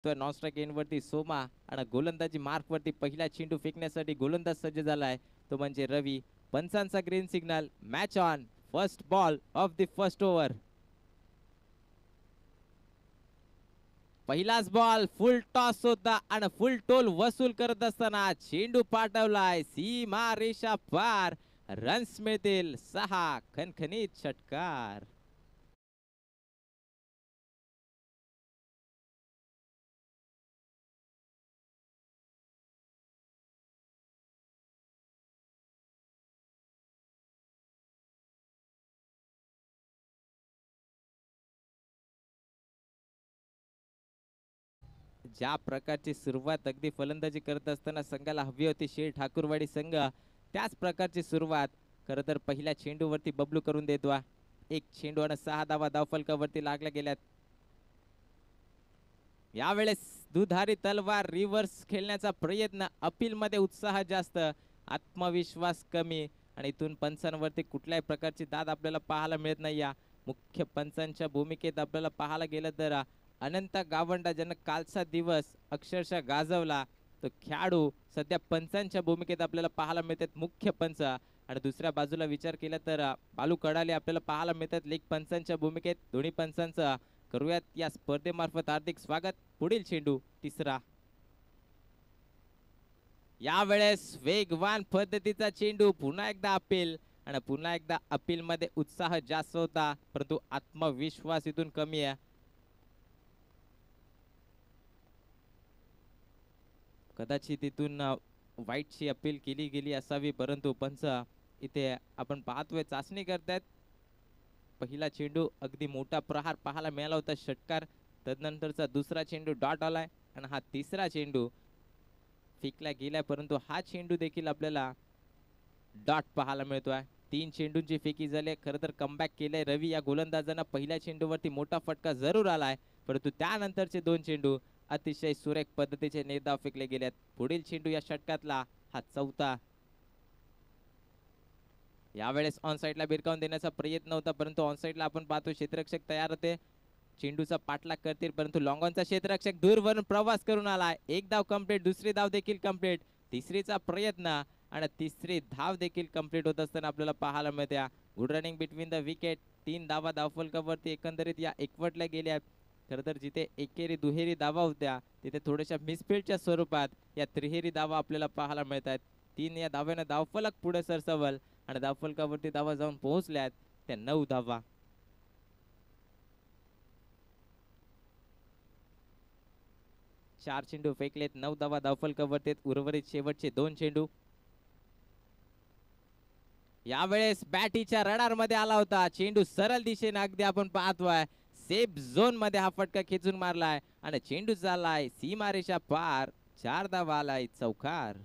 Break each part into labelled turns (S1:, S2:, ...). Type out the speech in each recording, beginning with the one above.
S1: तो non strike एंडवरती Soma आणि गोलंदाजी मार्कवरती पहिला चेंडू फेकण्यासाठी गोलंदाज सज्ज झालाय तो म्हणजे रवी. पंचांचा green signal. Match on. First ball of the first over. पहिलाच बॉल फुल टॉस होता आणि फुल टोल वसूल करत असताना चेंडू पाठवलाय सीमा रेषा पार. रन्स मिळतील 6. खणखणीत षटकार. ज्या प्रकारची सुरुवात अगदी फलंदाजी करत असताना संघाला हवी होती शेर ठाकूरवाडी संघ, त्याच प्रकारची सुरुवात खरं तर पहिल्या चेंडूवरती बबलू करून देतो. एक चेंडू आणि 6 धावा धावफलकावरती लागल्या गेल्यात. यावेळेस दुधारी तलवार रिव्हर्स खेळण्याचा प्रयत्न. अपील मध्ये उत्साह जास्त, आत्मविश्वास कमी आणि इथून पंचांवरती कुठल्याही प्रकारची दाद आपल्याला पाहायला मिळत नाही. या मुख्य पंचांच्या भूमिकेत आपल्याला पाहायला गेलं तर अनंत गावंडा ज्यानं कालचा दिवस अक्षरशः गाजवला तो खेळाडू सध्या पंचांच्या भूमिकेत आपल्याला पाहायला मिळतात. मुख्य पंच आणि दुसऱ्या बाजूला विचार केला तर बालू कडाले आपल्याला पाहायला मिळतात लेग पंचांच्या भूमिकेत. दोन्ही पंचांचं करूयात या स्पर्धेमार्फत हार्दिक स्वागत. पुढील चेंडू तिसरा. यावेळेस वेगवान पद्धतीचा चेंडू. पुन्हा एकदा अपील आणि पुन्हा एकदा अपील मध्ये उत्साह जास्त होता परंतु आत्मविश्वास इथून कमी आहे. कदाचित इथून वाईटची अपील केली गेली असावी परंतु पंच इथे आपण पाहतोय चाचणी करतायत. पहिला चेंडू अगदी मोठा प्रहार पाहायला मिळाला होता षटकार. तदनंतरचा दुसरा चेंडू डॉट आलाय आणि हा तिसरा चेंडू फेकला गेलाय परंतु हा चेंडू देखील आपल्याला डॉट पाहायला मिळतोय. 3 चेंडूंची फेकी झाली. खरं तर कमबॅक केलंय रवी या गोलंदाजांना. पहिल्या चेंडूवरती मोठा फटका जरूर आलाय परंतु त्यानंतरचे 2 चेंडू अतिशय सुरेख पद्धतीचे निर्धाव फेकले गेलेत. पुढील चेंडू या षटकातला हा चौथा. यावेळेस ऑन साईडला भिरकावून देण्याचा प्रयत्न होता परंतु ऑन साईडला आपण पाहतो क्षेत्ररक्षक तयार होते. चेंडूचा पाठलाग करतील परंतु लॉंग ऑनचा क्षेत्ररक्षक दूरवरून प्रवास करून आलाय. एक धाव कंप्लीट. दुसरी धाव देखील कंप्लीट. तिसरीचा प्रयत्न आणि तिसरी धाव देखील कंप्लीट होत असताना आपल्याला पाहायला मिळते. Good running between the wicket. 3 धावा धावफलकावरती एकंदरीत या एकवटल्या गेल्या. खरं तर जिथे एकेरी दुहेरी धावा होत्या तिथे थोड्याशा मिसफिल्डच्या स्वरूपात या त्रिहेरी धावा आपल्याला पाहायला मिळत आहेत. 3 या धाव्यानं धावफलक पुढे सरसवल आणि धावफलकावरती धावा जाऊन पोहोचल्यात त्या 9 धावा. चार चेंडू फेकलेत. 9 धावा धावफलकावरती. उर्वरित शेवटचे 2 चेंडू. यावेळेस बॅटीच्या रडार मध्ये आला होता चेंडू. सरळ दिशेने अगदी आपण पाहतोय सेफ झोन मध्ये हा फटका खेचून मारलाय आणि चेंडू झालाय सीमारेषा पार. 4 धावा आलाय चौकार.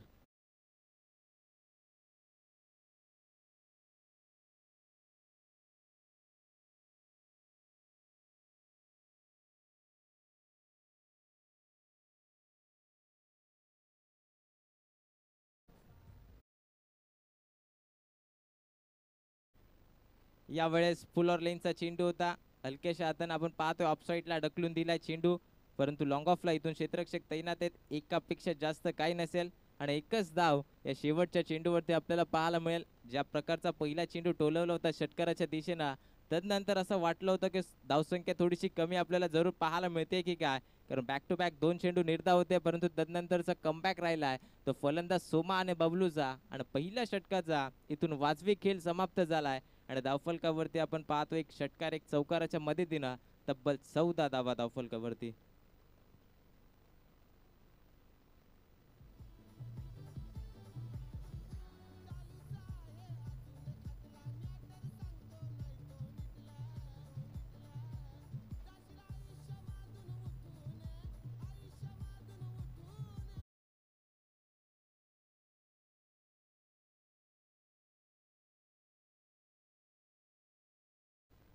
S1: यावेळेस फुल लेनचा चेंडू होता. हलक्याशा हाताने आपण पाहतोय ऑफसाईडला ढकलून दिलाय चेंडू परंतु लॉंग ऑफला इथून क्षेत्ररक्षक तैनात आहेत. एकापेक्षा जास्त काही नसेल आणि एकच धाव या शेवटच्या चेंडूवरती आपल्याला पाहायला मिळेल. ज्या प्रकारचा पहिला चेंडू टोलवला होता षटकाराच्या दिशेनं तदनंतर असं वाटलं होतं की धावसंख्या थोडीशी कमी आपल्याला जरूर पाहायला मिळते की काय, कारण बॅक टू बॅक 2 चेंडू निर्धाव होते परंतु तदनंतरचा कमबॅक राहिलाय तो फलंदाज सोमा आणि बबलूचा आणि पहिल्या षटकाचा इथून वाजवी खेळ समाप्त झालाय आणि धावफलकावरती आपण पाहतो एक षटकार एक चौकाराच्या मदतीनं तब्बल 14 धावा धावफलकावरती.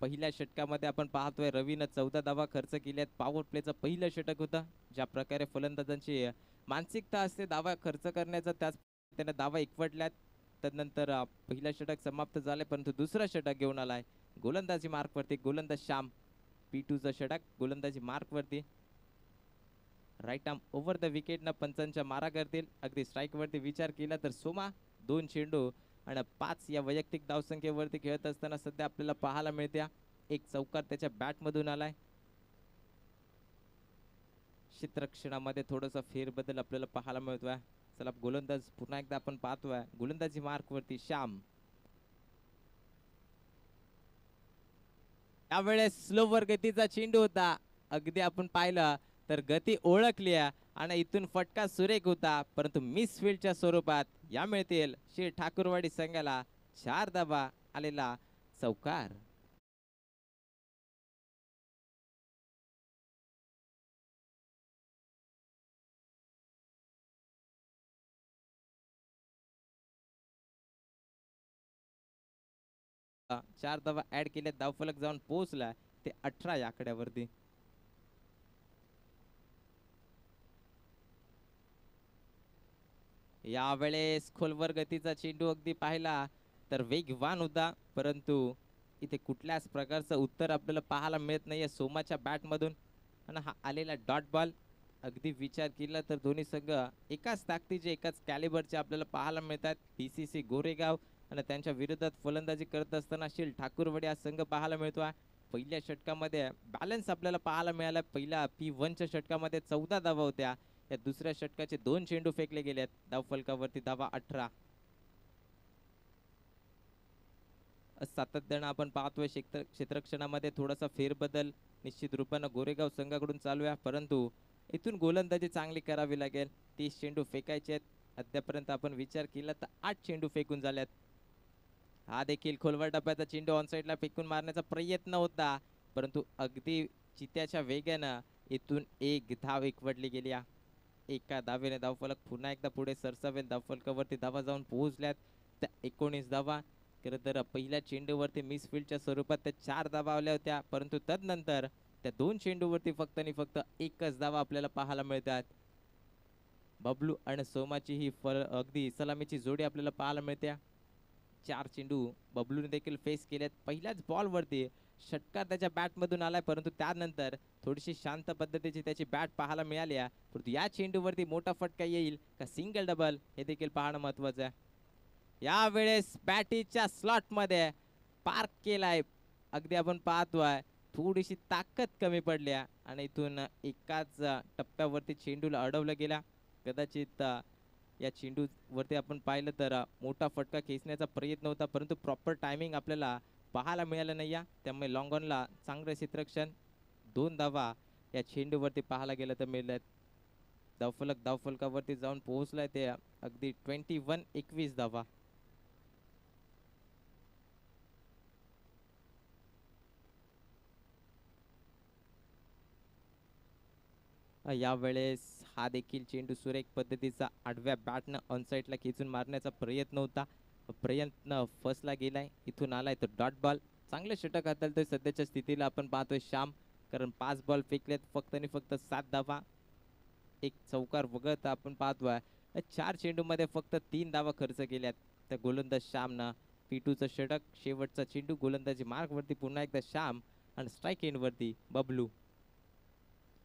S1: पहिल्या षटकामध्ये आपण पाहतोय रवीनं 14 धावा खर्च केल्यात. पॉवर प्लेचं पहिलं षटक होतं. ज्या प्रकारे फलंदाजांची मानसिकता असते धावा खर्च करण्याचा त्याच त्याने धावा एकवटल्यात. तदनंतर पहिलं षटक समाप्त झाले परंतु दुसरं षटक घेऊन आलाय गोलंदाजी मार्कवरती गोलंदाज श्याम. P2चं षटक गोलंदाजी मार्कवरती. राईट आर्म ओव्हर द विकेटनं पंचांच्या मारा करतील. अगदी स्ट्राईकवरती विचार केला तर सोमा 2 चेंडू आणि 5 या वैयक्तिक धावसंख्येवरती खेळत असताना सध्या आपल्याला पाहायला मिळत्या एक चौकार त्याच्या बॅटमधून आलाय. क्षेत्ररक्षणामध्ये थोडासा फेरबदल आपल्याला पाहायला मिळतोय. चला गोलंदाज पुन्हा एकदा आपण पाहतोय गोलंदाजी मार्क वरती श्याम. त्यावेळेस स्लोवर गतीचा चेंडू होता. अगदी आपण पाहिलं तर गती ओळखली आणि इथून फटका सुरेख होता, परंतु मिस फील्डच्या स्वरूपात या मिळतील श्री ठाकूरवाडी संघाला 4 धावा आलेला चौकार. चार धावा ऍड केल्या. धावफलक जाऊन पोहोचला ते 18 या आकड्यावरती. यावेळेस खोलवर गतीचा चेंडू अगदी पाहिला तर वेगवान होता, परंतु इथे कुठल्याच प्रकारचं उत्तर आपल्याला पाहायला मिळत नाहीये सोमाच्या बॅटमधून. आणि हा आलेला डॉट बॉल अगदी विचार केला तर दोन्ही संघ एकाच ताकदीचे एकाच कॅलिबरचे आपल्याला पाहायला मिळतात. PCC गोरेगाव आणि त्यांच्या विरोधात फलंदाजी करत असताना शील ठाकूरवाडी हा संघ पाहायला मिळतोय. पहिल्या षटकामध्ये बॅलन्स आपल्याला पाहायला मिळाला. पहिल्या P1च्या षटकामध्ये 14 धावा होत्या. या दुसऱ्या षटकाचे 2 चेंडू फेकले गेलेत. धावफलकावरती धावा 18. सातत्यानं आपण पाहतोय क्षेत्ररक्षणामध्ये थोडासा फेरबदल निश्चित रूपानं गोरेगाव संघाकडून चालू आहे, परंतु इथून गोलंदाजी चांगली करावी लागेल. 30 चेंडू फेकायचे आहेत. अद्यापर्यंत आपण विचार केला तर 8 चेंडू फेकून झाल्यात. हा देखील खोलवर डब्याचा चेंडू ऑन साईडला फेकून मारण्याचा प्रयत्न होता, परंतु अगदी चित्याच्या वेगानं इथून एक धाव एकवटली गेली. एका धावेने धावफलक पुन्हा एकदा पुढे सरसावेल. धावफलकावरती धावा जाऊन पोहोचल्यात त्या 19 धावा. खरं तर पहिल्या चेंडूवरती मिस फील्डच्या स्वरूपात त्या 4 धावा आल्या होत्या, परंतु तदनंतर त्या 2 चेंडूवरती फक्त आणि फक्त एकच धावा आपल्याला पाहायला मिळतात. बबलू आणि सोमाची ही अगदी सलामीची जोडी आपल्याला पाहायला मिळते. 4 चेंडू बबलूने देखील फेस केलेत. पहिल्याच बॉलवरती षटकार त्याच्या बॅटमधून आलाय, परंतु त्यानंतर थोडीशी शांत पद्धतीची त्याची बॅट पाहायला मिळाली आहे. परंतु या चेंडूवरती मोठा फटका येईल का सिंगल डबल हे देखील पाहणं महत्वाचं आहे. यावेळेस बॅटीच्या स्लॉट मध्ये पार्क केलाय. अगदी आपण पाहतोय थोडीशी ताकद कमी पडल्या आणि इथून एकाच टप्प्यावरती चेंडूला अडवलं गेला. कदाचित या चेंडू वरती आपण पाहिलं तर मोठा फटका खेचण्याचा प्रयत्न होता, परंतु प्रॉपर टायमिंग आपल्याला पाहायला मिळालं नाही. त्यामुळे लॉंग ऑनला चांगलं क्षेत्ररक्षण 2 धावा या चेंडूवरती पाहायला गेलं तर मिळत. धावफलकावरती जाऊन पोहोचलाय ते अगदी 21 धावा. यावेळेस हा देखील चेंडू सुरेख पद्धतीचा आडव्या बॅटनं ऑनसाईडला खेचून मारण्याचा प्रयत्न होता. प्रयत्न फसला गेलाय. इथून आलाय तो डॉट बॉल. चांगले षटक हाताळतोय सध्याच्या स्थितीला आपण पाहतोय श्याम, कारण 5 बॉल फेकलेत फक्त आणि फक्त 7 धावा. एक चौकार वगळता आपण पाहतोय 4 चेंडूमध्ये फक्त 3 धावा खर्च केल्यात त्या गोलंदाज श्यामनं. P2चं षटक शेवटचा चेंडू गोलंदाजी मार्क वरती पुन्हा एकदा श्याम आणि स्ट्राईक एंड वरती बबलू.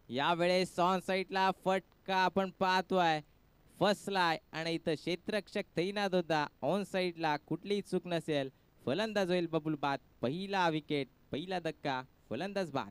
S1: यावेळेस ऑन साईडला फटका आपण पाहतोय फसलाय आणि इथं क्षेत्ररक्षक तैनात होता. ऑन साईडला कुठलीही चूक नसेल. फलंदाज होईल बबलू बाद. पहिला विकेट, पहिला धक्का, फलंदाज बाद.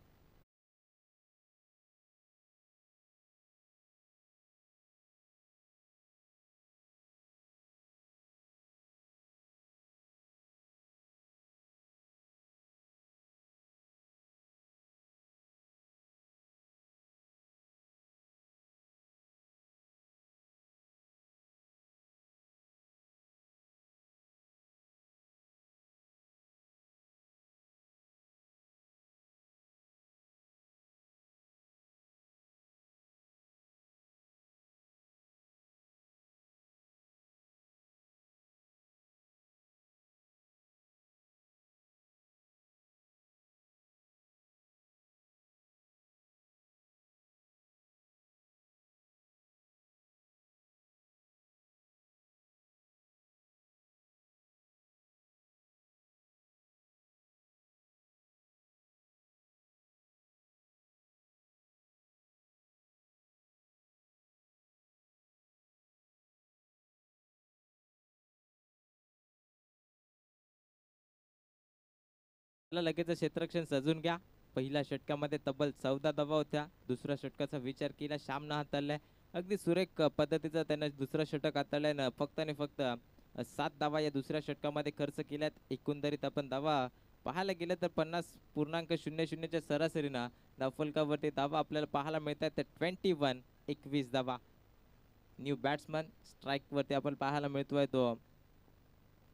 S1: लगेच क्षेत्ररक्षण सजून घ्या. पहिल्या षटकामध्ये तब्बल 14 धावा होत्या. दुसऱ्या षटकाचा विचार केला श्यामनं हाताळलाय. अगदी सुरेख पद्धतीचा त्यानं दुसरं षटक हाताळलंय ना. फक्त आणि फक्त 7 धावा या दुसऱ्या षटकामध्ये खर्च केल्यात. एकंदरीत आपण धावा पाहायला गेलं तर 50.00 च्या सरासरीनं धावफलकावरती धावा आपल्याला पाहायला मिळतात. तर 21 धावा. न्यू बॅट्समन स्ट्राईक वरती आपण पाहायला मिळतोय तो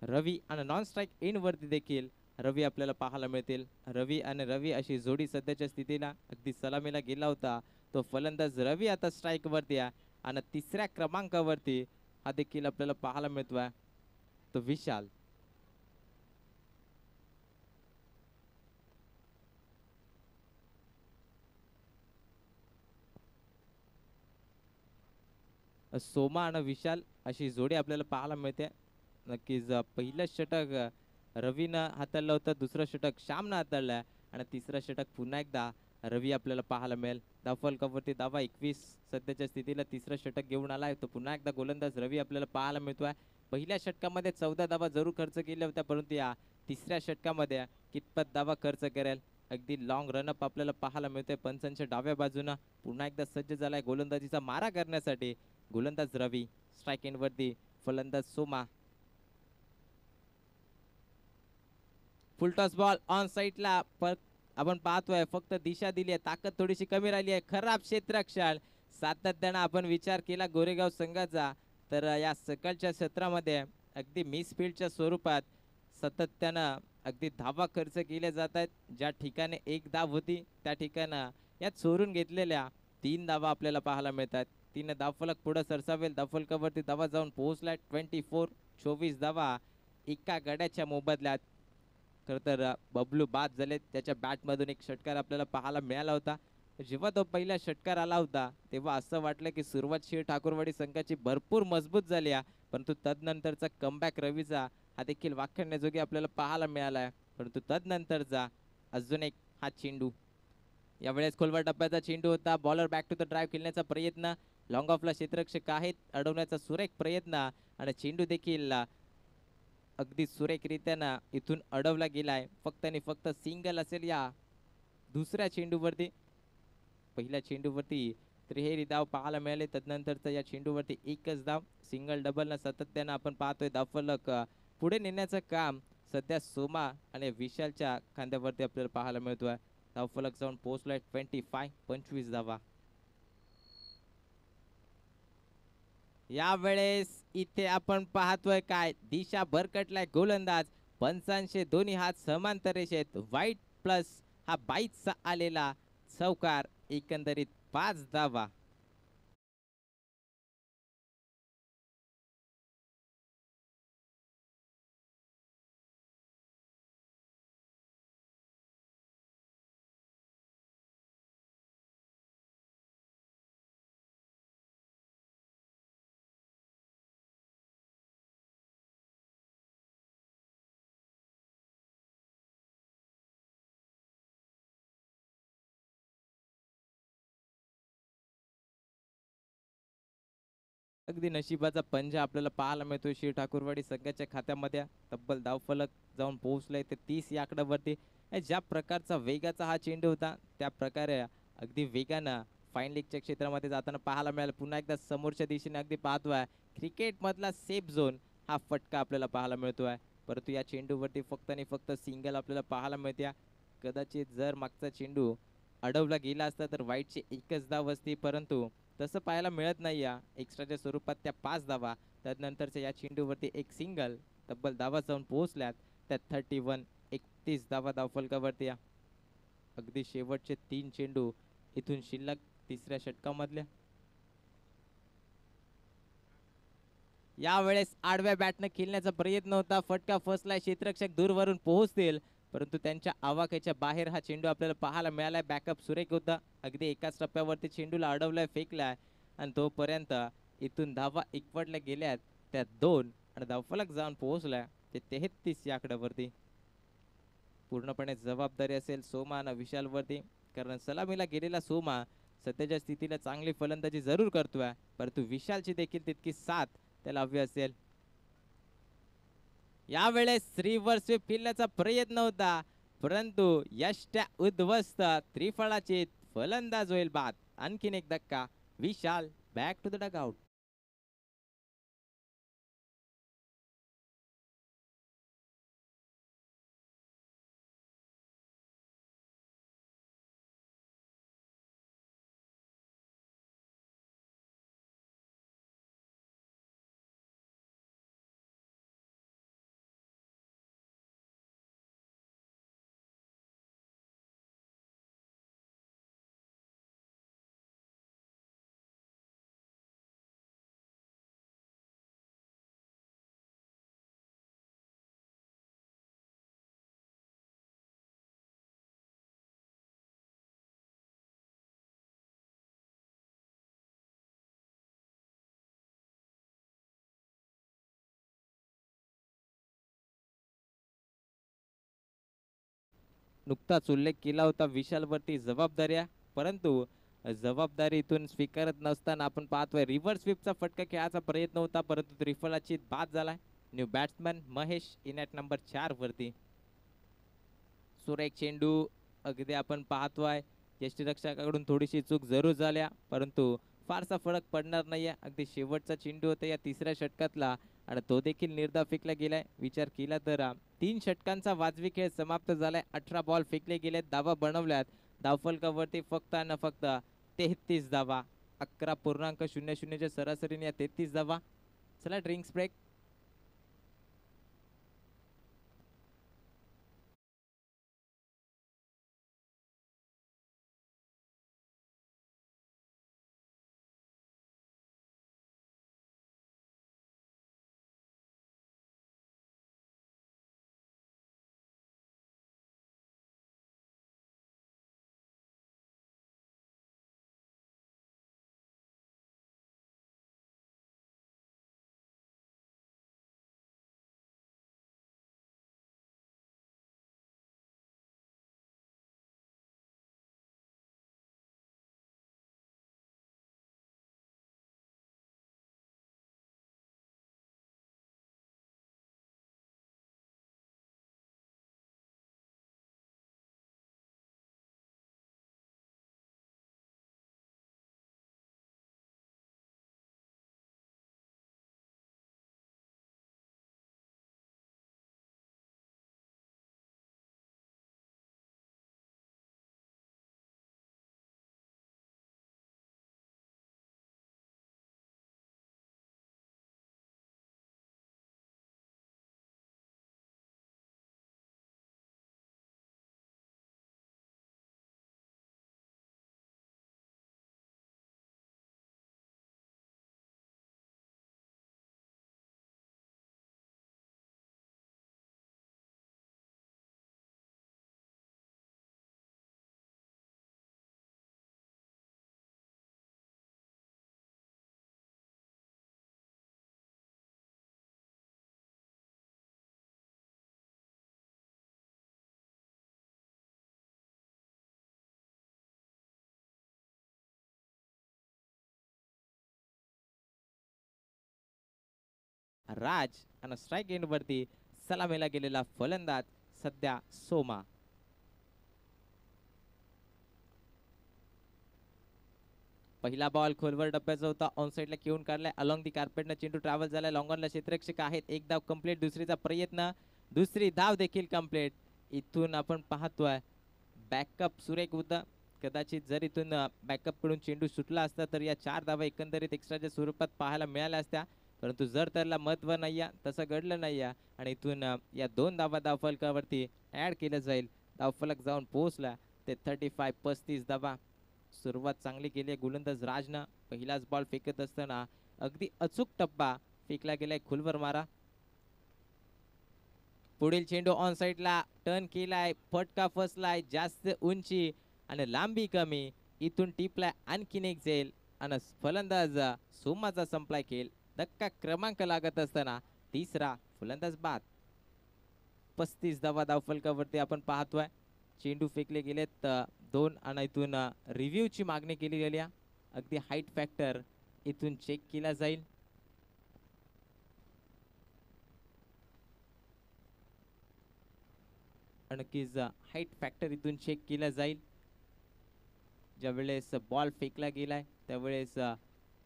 S1: रवी आणि नॉन स्ट्राईक इन वरती देखील रवी आपल्याला पाहायला मिळतील. रवी आणि रवी अशी जोडी सध्याच्या स्थितीला अगदी सलामीला गेला होता तो फलंदाज रवी आता स्ट्राईक वरती आहे आणि तिसऱ्या क्रमांकावरती हा देखील आपल्याला पाहायला मिळतोय तो विशाल. सोमा आणि विशाल अशी जोडी आपल्याला पाहायला मिळते. नक्कीच पहिलं षटक रवीनं हाताळलं होतं. दुसरं षटक श्यामनं हाताळलंय आणि तिसरं षटक पुन्हा एकदा रवी आपल्याला पाहायला मिळेल. धावफलकावरती धावा 21 सध्याच्या स्थितीला तिसरं षटक घेऊन आलाय तो पुन्हा एकदा गोलंदाज रवी आपल्याला पाहायला मिळतोय. पहिल्या षटकामध्ये 14 धावा जरूर खर्च केल्या होत्या परंतु या तिसऱ्या षटकामध्ये कितपत धावा खर्च करेल. अगदी लॉंग रनअप आपल्याला पाहायला मिळतोय. पंचांच्या डाव्या बाजूनं पुन्हा एकदा सज्ज झालाय गोलंदाजीचा मारा करण्यासाठी गोलंदाज रवी. स्ट्राईक एंड वरती फलंदाज सोमा. फुलटॉस बॉल ऑन साईडला आपण पाहतोय. फक्त दिशा दिली आहे. ताकद थोडीशी कमी राहिली आहे. खराब क्षेत्ररक्षण सातत्यानं आपण विचार केला गोरेगाव संघाचा तर या सकाळच्या सत्रामध्ये अगदी मिसफिल्डच्या स्वरूपात सातत्यानं अगदी धावा खर्च केल्या जात आहेत. ज्या ठिकाणी एक धाव होती त्या ठिकाणी यात चोरून घेतलेल्या 3 धावा आपल्याला पाहायला मिळतात. 3 धावफलक पुढे सरसावेल. धावफलकावरती धावा जाऊन पोहोचलाय 24 धावा एका गड्याच्या मोबदल्यात. खरं तर बबलू बाद झाले. त्याच्या बॅटमधून एक षटकार आपल्याला पाहायला मिळाला होता. जेव्हा तो पहिला षटकार आला होता तेव्हा असं वाटलं की सुरुवात शिव ठाकूरवाडी संघाची भरपूर मजबूत झाली आहे परंतु तदनंतरचा कमबॅक रवीचा हा देखील वाखाणण्याजोगी आपल्याला पाहायला मिळाला आहे. परंतु तदनंतरचा अजून एक हा चेंडू यावेळेस खोलवर टप्प्याचा चेंडू होता. Bowler back to the drive खेळण्याचा प्रयत्न. लॉंग ऑफला क्षेत्ररक्षक आहेत अडवण्याचा सुरेख प्रयत्न आणि चेंडू देखील अगदी सुरेखरित्यानं इथून अडवला गेलाय. फक्त आणि फक्त सिंगल असेल या दुसऱ्या चेंडूवरती. पहिल्या चेंडूवरती त्रिहेरी धाव पाहायला मिळाले. तदनंतरचा या चेंडूवरती एकच धाव. सिंगल डबल न सातत्यानं आपण पाहतोय धावफलक पुढे नेण्याचं काम सध्या सोमा आणि विशालच्या खांद्यावरती आपल्याला पाहायला मिळतोय. धावफलक जाऊन पोहोचलाय 25 धावा. यावेळेस इथे आपण पाहतोय काय दिशा भरकटलाय गोलंदाज. पंचांचे दोन्ही हात समांतर रेषेत. वाईट प्लस हा 22चा आलेला चौकार. एकंदरीत 5 धावा. अगदी नशिबाचा पंजा आपल्याला पाहायला मिळतोय शिव ठाकूरवाडी संघाच्या खात्यामध्ये. तब्बल धावफलक जाऊन पोहोचलाय ते 30 या आकड्यावरती. ज्या प्रकारचा वेगाचा हा चेंडू होता त्या प्रकारे अगदी वेगानं फाईन लीगच्या क्षेत्रामध्ये जाताना पाहायला मिळालं. पुन्हा एकदा समोरच्या दिशेने अगदी पाहतोय क्रिकेट मधला सेफ झोन हा फटका आपल्याला पाहायला मिळतोय. परंतु या चेंडूवरती फक्त आणि फक्त सिंगल आपल्याला पाहायला मिळते. कदाचित जर मागचा चेंडू अडवला गेला असता तर वाईटची एकच धाव असती परंतु तसं पाहायला मिळत नाही. या एक्स्ट्राच्या स्वरूपात त्या 5 धावा. त्यानंतरच्या या चेंडूवरती एक सिंगल. तब्बल धावा जाऊन पोहोचल्यात त्या 31 धावा धावफलकावरती. अगदी शेवटचे 3 चेंडू इथून शिल्लक तिसऱ्या षटकामधल्या. यावेळेस आडव्या बॅटनं खेळण्याचा प्रयत्न होता. फटका फसलाय. क्षेत्ररक्षक दूरवरून पोहोचतील परंतु त्यांच्या आवाक्याच्या बाहेर हा चेंडू आपल्याला पाहायला मिळालाय. बॅकअप सुरेख होता. अगदी एकाच टप्प्यावरती चेंडूला अडवलाय फेकलाय आणि तोपर्यंत इथून धावा एकवटल्या गेल्यात त्या 2 आणि धावफलक जाऊन पोहोचलाय ते 33 या आकड्यावरती. पूर्णपणे जबाबदारी असेल सोमा आणि विशालवरती कारण सलामीला गेलेला सोमा सध्याच्या स्थितीला चांगली फलंदाजी जरूर करतोय परंतु विशालची देखील तितकी साथ त्याला हवी असेल. यावेळेस रिव्हर्स स्वीप खेळण्याचा प्रयत्न होता परंतु यष्ट्या उद्ध्वस्त त्रिफळाचे फलंदाज होईल बाद. आणखीन एक धक्का. विशाल बॅक टू द डगआउट. नुकताच उल्लेख केला होता विशालवरती जबाबदाऱ्या, परंतु जबाबदारीतून स्वीकारत नसताना आपण पाहतोय रिव्हर्स स्वीपचा फटका खेळायचा प्रयत्न होता, परंतु त्रिफळाची बाद झालाय. New batsman Mahesh in at number 4 वरती. सुरेख चेंडू अगदी आपण पाहतोय यष्टीरक्षकाकडून थोडीशी चूक जरूर झाल्या, परंतु फारसा फरक पडणार नाहीये. अगदी शेवटचा चेंडू होता या तिसऱ्या षटकातला आणि तो देखील निर्धाव फेकला गेलाय. विचार केला तर 3 षटकांचा वाजवी खेळ समाप्त झालाय. 18 बॉल फेकले गेलेत, धावा बनवल्यात. धावफलकावरती फक्त आणि फक्त 33 धावा. 11.00 च्या सरासरीने या 33 धावा. चला ड्रिंक्स ब्रेक. राज आणि स्ट्राईक एंड वरती सलामीला गेलेला फलंदाज सध्या सोमा. पहिला बॉल खोलवर डब्याचा होता, ऑन साइडला घेऊन काढलाय. अलॉंग दी कार्पेटनं चेंडू ट्रॅव्हल झालाय. लॉंगॉनला क्षेत्ररक्षक आहेत. एक धाव कंप्लीट. दुसरीचा प्रयत्न, दुसरी धाव देखील कंप्लीट. इथून आपण पाहतोय बॅकअप सुरेख होता. कदाचित जर इथून बॅकअप कडून चेंडू सुटला असता तर या 4 धावा एकंदरीत एक्स्ट्राच्या स्वरूपात पाहायला मिळाल्या असत्या, परंतु जर त्याला महत्व नाही तसं घडलं नाही आणि इथून या 2 धावा धावफलकावरती ऍड केलं जाईल. धावफलक जाऊन पोहोचला ते 35 धावा. सुरुवात चांगली केली गोलंदाज राजनं. पहिलाच बॉल फेकत असताना अगदी अचूक टप्पा फेकला गेलाय खुलवर मारा. पुढील चेंडू ऑन साइडला टर्न केलाय, फटका फसलाय. जास्त उंची आणि लांबी कमी. इथून टिपलाय आणखीन एक झेल आणि फलंदाज सोमाचा संपलाय खेळ. धक्का क्रमांक लागत असताना तिसरा फलंदाज बाद. 35 धावा धावफलकावरती आपण पाहतोय. चेंडू फेकले गेलेत 2 आणि इथून रिव्ह्यूची मागणी केली गेली. अगदी हाईट फॅक्टर इथून चेक केला जाईल. नक्कीच हाईट फॅक्टर इथून चेक केला जाईल. ज्या वेळेस बॉल फेकला गेलाय त्यावेळेस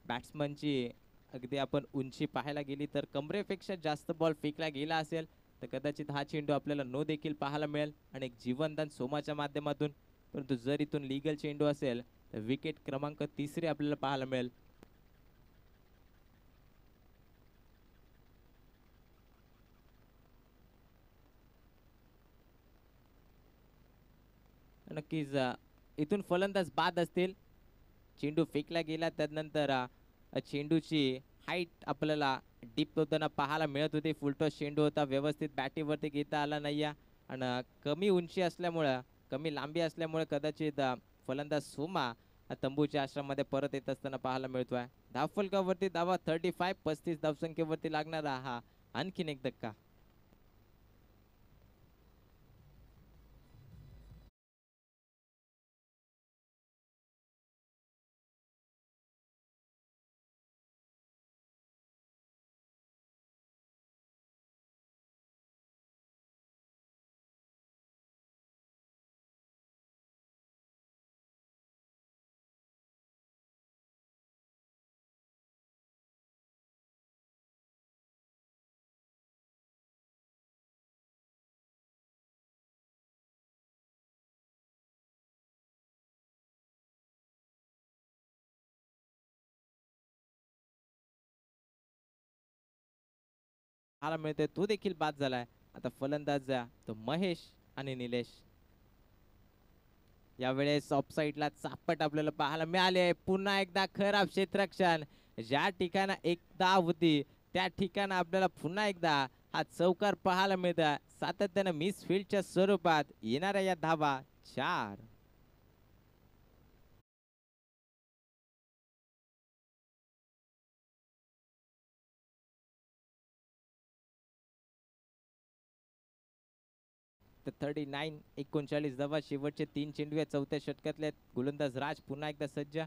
S1: बॅट्समनची अगदी आपण उंची पाहायला गेली तर कमरेपेक्षा जास्त बॉल फेकला गेला असेल तर कदाचित हा चेंडू आपल्याला नो देखील पाहायला मिळेल आणि एक जीवनदान सोमाच्या माध्यमातून. परंतु जर इथून लीगल चेंडू असेल तर विकेट क्रमांक 3 आपल्याला पाहायला मिळेल. नक्कीच इथून फलंदाज बाद असतील. चेंडू फेकला गेला त्यानंतर चेंडूची हाईट आपल्याला डीप होताना पाहायला मिळत होती. फुलटॉस चेंडू होता, व्यवस्थित बॅटीवरती घेता आला नाही आणि कमी उंची असल्यामुळं कमी लांबी असल्यामुळे कदाचित फलंदाज सोमा तंबूच्या आश्रमामध्ये परत येत असताना पाहायला मिळतोय. धावफलकावरती धावा 35, 35 धावसंख्येवरती लागणारा हा आणखीन एक धक्का. पाहायला मिळतोय तो देखील बाद झालाय. आता फलंदाज तो महेश आणि निलेश. यावेळेस ऑफसाईडला चापट आपल्याला पाहायला मिळाले. पुन्हा एकदा खराब क्षेत्ररक्षण. ज्या ठिकाणी एक धाव होती त्या ठिकाणी आपल्याला पुन्हा एकदा हा चौकार पाहायला मिळतोय. सातत्यानं मिस फील्डच्या स्वरूपात येणाऱ्या या धावा 4. तर 39 39 धावा शेवटचे 3 चेंडू या चौथ्या षटकातले. गोलंदाज राज पुन्हा एकदा सज्ज.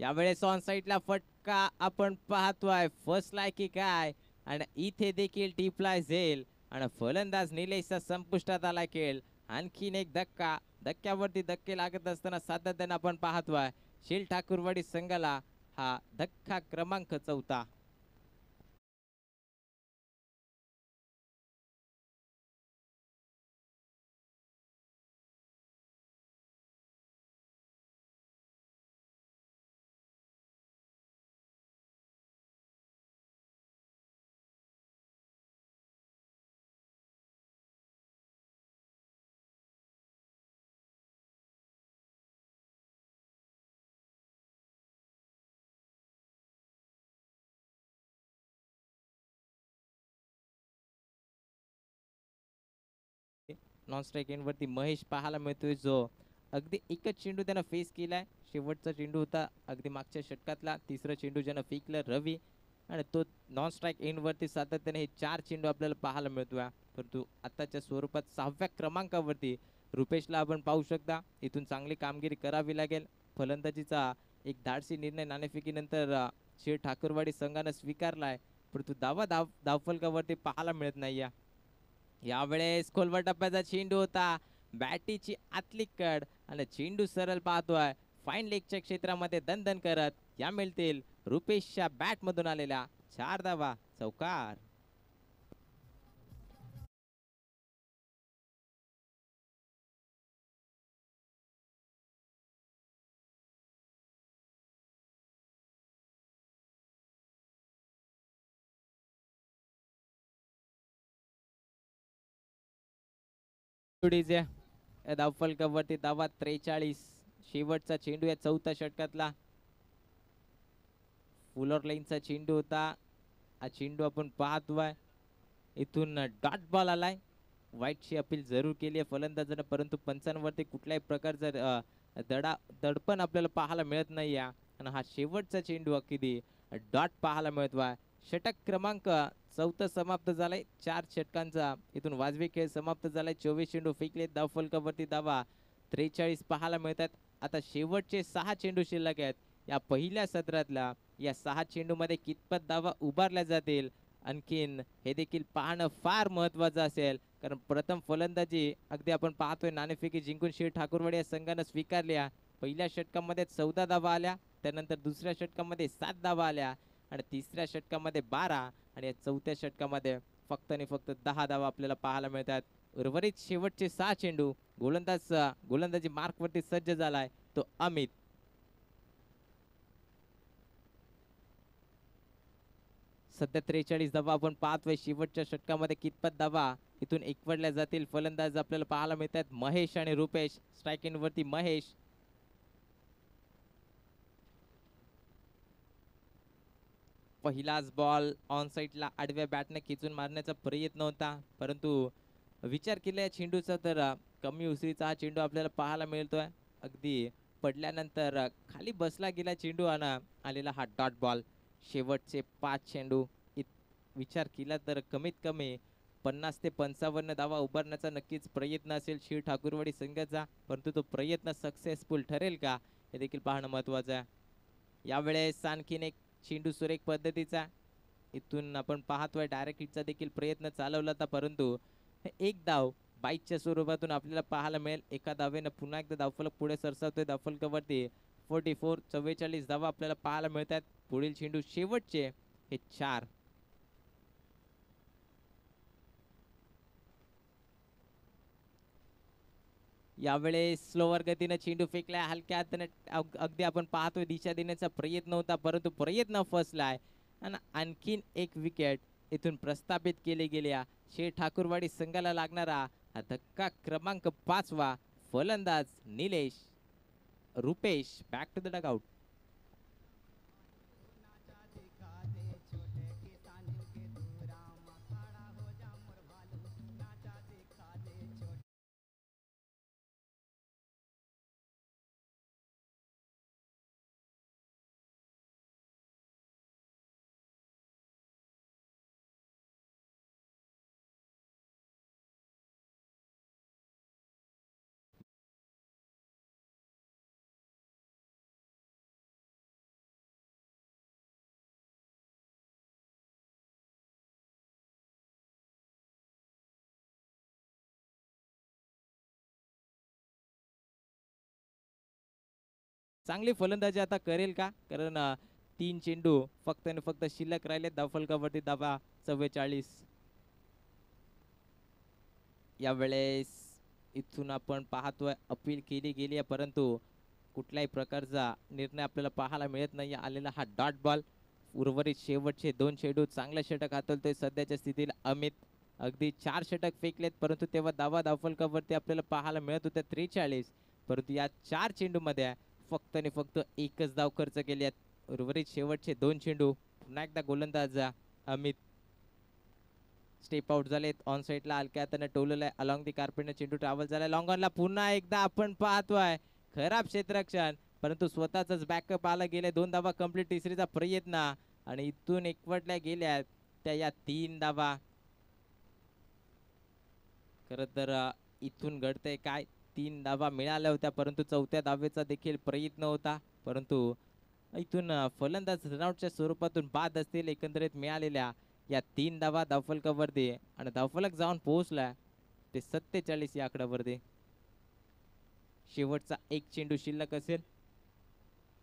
S1: यावेळेस ऑन साईडला फटका आपण पाहतोय. फसलाय की काय आणि इथे देखील टिपलाय झेल आणि फलंदाज निलेशचा संपुष्टात आला खेळ. आणखीन एक धक्का. धक्क्यावरती धक्के लागत असताना सातत्यानं आपण पाहतोय शील ठाकूरवाडी संघाला हा धक्का क्रमांक 4. नॉन स्ट्राईक एंडवरती महेश पाहायला मिळतोय जो अगदी एकच चेंडू त्यानं फेस केलाय. शेवटचा चेंडू होता अगदी मागच्या षटकातला. तिसरा चेंडू ज्यानं फेकलं रवी आणि तो नॉन स्ट्राईक एंडवरती सातत्याने हे 4 चेंडू आपल्याला पाहायला मिळतोय. परंतु आताच्या स्वरूपात 6व्या क्रमांकावरती रुपेशला आपण पाहू शकता. इथून चांगली कामगिरी करावी लागेल. फलंदाजीचा एक धाडसी निर्णय नाणेफेकीनंतर शीळ ठाकूरवाडी संघानं स्वीकारलाय. परंतु धावफलकावरती पाहायला मिळत नाही. यावेळेस खोलवर टप्प्याचा चेंडू होता. बॅटीची आतली कड आणि चेंडू सरळ पाहतोय फाईन लेगच्या क्षेत्रामध्ये दणदण करत. या मिळतील रुपेशच्या बॅट मधून आलेल्या 4 धावा. चौकार. धावफलकावरती धावा 43. शेवटचा चेंडू या चौथ्या षटकातला. फुलर लाईनचा चेंडू होता. हा चेंडू आपण पाहतोय इथून डॉट बॉल आलाय. वाईटची अपील जरूर केली आहे फलंदाजानं परंतु पंचांवरती कुठल्याही प्रकारचा दडपण आपल्याला पाहायला मिळत नाही आणि हा शेवटचा चेंडू अगदी डॉट पाहायला मिळतोय. षटक क्रमांक 4 समाप्त झालाय. 4 षटकांचा इथून वाजवी खेळ समाप्त झालाय. 24 चेंडू फेकले. धावफलकावरती धावा 43 पाहायला मिळतात. आता शेवटचे 6 चेंडू शिल्लक आहेत या पहिल्या सत्रातल्या. या 6 चेंडूमध्ये कितपत धावा उभारल्या जातील आणखीन हे देखील पाहणं फार महत्वाचं असेल कारण प्रथम फलंदाजी अगदी आपण पाहतोय नाणेफेकी जिंकून शिर ठाकूरवाडी या संघानं स्वीकारली आहे. पहिल्या षटकामध्ये 14 धावा आल्या, त्यानंतर दुसऱ्या षटकामध्ये 7 धावा आल्या आणि तिसऱ्या षटकामध्ये 12 आणि या चौथ्या षटकामध्ये फक्त आणि फक्त 10 धावा आपल्याला पाहायला मिळतात. उर्वरित शेवटचे 6 चेंडू गोलंदाजी मार्कवरती सज्ज झालाय तो अमित. सध्या 43 धावा आपण पाहतोय. शेवटच्या षटकामध्ये कितपत धावा इथून एकवटल्या जातील फलंदाज आपल्याला पाहायला मिळतात महेश आणि रुपेश. स्ट्रायकिंग वरती महेश. पहिलाच बॉल ऑन साइडला आडव्या बॅटने खिचून मारण्याचा प्रयत्न होता, परंतु विचार केला चेंडूचा तर कमी उसळीचा हा चेंडू आपल्याला पाहायला मिळतोय. अगदी पडल्यानंतर खाली बसला गेला चेंडू आणि आलेला हा डॉट बॉल. शेवटचे 5 चेंडू विचार केला तर कमीत कमी 50 ते 55 धावा उभारण्याचा नक्कीच प्रयत्न असेल शिर ठाकूरवाडी संघाचा, परंतु तो प्रयत्न सक्सेसफुल ठरेल का हे देखील पाहणं महत्वाचं आहे. यावेळेस आणखीन एक चेंडू सुरेख पद्धतीचा इथून आपण पाहतोय डायरेक्ट हिटचा देखील प्रयत्न चालवला होता, परंतु एक धाव बाईकच्या स्वरूपातून आपल्याला पाहायला मिळेल. एका धावेनं पुन्हा एकदा धावफलक पुढे सरसावतोय. धावफलकावरती 44 धावा आपल्याला पाहायला मिळतात. पुढील चेंडू शेवटचे हे 4. यावेळेस स्लोवर गतीने चेंडू फेकलाय. हलक्या हाताने अगदी आपण पाहतोय दिशा देण्याचा प्रयत्न होता, परंतु प्रयत्न फसलाय आणि आणखीन एक विकेट इथून प्रस्थापित केली गेली. शेर ठाकूरवाडी संघाला लागणारा हा धक्का क्रमांक 5वा. फलंदाज Nilesh. Rupesh back to the dugout. चांगली फलंदाजी आता करेल का, कारण 3 चेंडू फक्त आणि फक्त शिल्लक राहिले. धावफलकावरती धावा 44. यावेळेस इथून आपण पाहतोय अपील केली गेली आहे, परंतु कुठल्याही प्रकारचा निर्णय आपल्याला पाहायला मिळत नाही. आलेला हा डॉट बॉल. उर्वरित शेवटचे 2 चेंडू चांगले षटक हातवतोय सध्याच्या स्थितीला अमित. अगदी 4 षटक फेकलेत, परंतु तेव्हा धावफलकावरती आपल्याला पाहायला मिळत होत्या 43, परंतु या 4 चेंडूमध्ये फक्त आणि फक्त एकच धाव खर्च केली आहेत. उर्वरित शेवटचे 2 चेंडू पुन्हा एकदा गोलंदाज अमित स्टेप आउट झालेत. ऑन साइडला हलक्या हाताने टोललाय. अलॉंग दी कार्पेटने चेंडू ट्रॅव्हल झालाय. लॉंग ऑनला पुन्हा एकदा आपण पाहतोय खराब क्षेत्ररक्षण, परंतु स्वतःच बॅकअप आला गेले. 2 धावा कंप्लीट. तिसरीचा प्रयत्न आणि इथून एकवटल्या गेल्या त्या या 3 धावा. खरं तर इथून घडतंय काय, 3 धावा मिळाल्या होत्या, परंतु चौथ्या धावेचा देखील प्रयत्न होता, परंतु इथून फलंदाज रनआउटच्या स्वरूपातून बाद असतील. एकंदरीत मिळालेल्या या 3 धावा धावफलकावरती आणि धावफलक जाऊन पोहोचला ते 47 या आकड्यावरती. शेवटचा एक चेंडू शिल्लक असेल.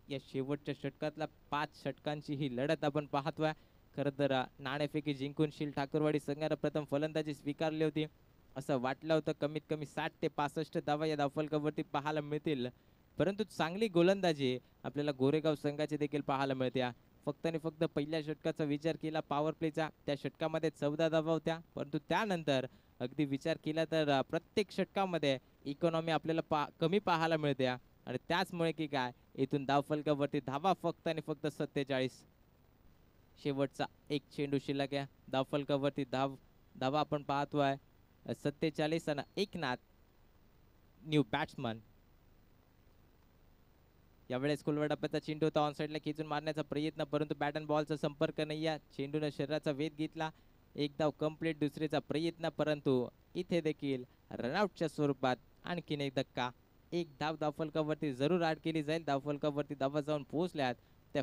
S1: या शेवटच्या षटकातला 5 षटकांची ही लढत आपण पाहतोय. खरं तर नाणेफेकी जिंकून शिल ठाकूरवाडी संघाने प्रथम फलंदाजी स्वीकारली होती. असं वाटलं होतं कमीत कमी 60 ते 65 धावा या धावफलकावरती पाहायला मिळतील, परंतु चांगली गोलंदाजी आपल्याला गोरेगाव संघाची देखील पाहायला मिळते. फक्त आणि फक्त पहिल्या षटकाचा विचार केला पॉवर प्लेचा, त्या षटकामध्ये 14 धावा होत्या, परंतु त्यानंतर अगदी विचार केला तर प्रत्येक षटकामध्ये इकॉनॉमी आपल्याला कमी पाहायला मिळते आणि त्याचमुळे की काय इथून धावफलकावरती धावा फक्त आणि फक्त 47. शेवटचा एक चेंडू शिल्लक आहे. धावफलकावरती धावा आपण पाहतोय 47 आणि एक नाद न्यू बॅट्समन. यावेळेस कुलवडाप्याचा चेंडू होता. ऑन साइडला खिचून मारण्याचा प्रयत्न, परंतु बॅट अँड बॉलचा संपर्क नाही आहे. चेंडूने शरीराचा वेध घेतला. एक धाव कंप्लीट. दुसरीचा प्रयत्न, परंतु इथे देखील रनआउटच्या स्वरूपात आणखीन एक धक्का. एक धाव धावफलकावरती जरूर ऍड केली जाईल. धावफलकावरती धावा जाऊन पोहोचल्यात त्या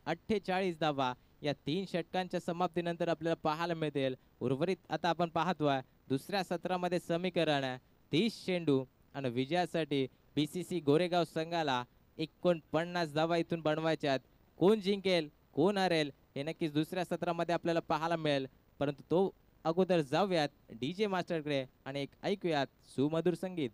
S1: 48 धावा या 3 षटकांच्या समाप्तीनंतर आपल्याला पाहायला मिळतील. उर्वरित आता आपण पाहतोय दुसऱ्या सत्रामध्ये समीकरण 30 चेंडू आणि विजयासाठी बीसीसी गोरेगाव संघाला 49 धावा इथून बनवायच्यात. कोण जिंकेल कोण हरेल हे नक्कीच दुसऱ्या सत्रामध्ये आपल्याला पाहायला मिळेल, परंतु तो अगोदर जाऊयात डीजे मास्टरकडे आणि एक ऐकूयात सुमधुर संगीत.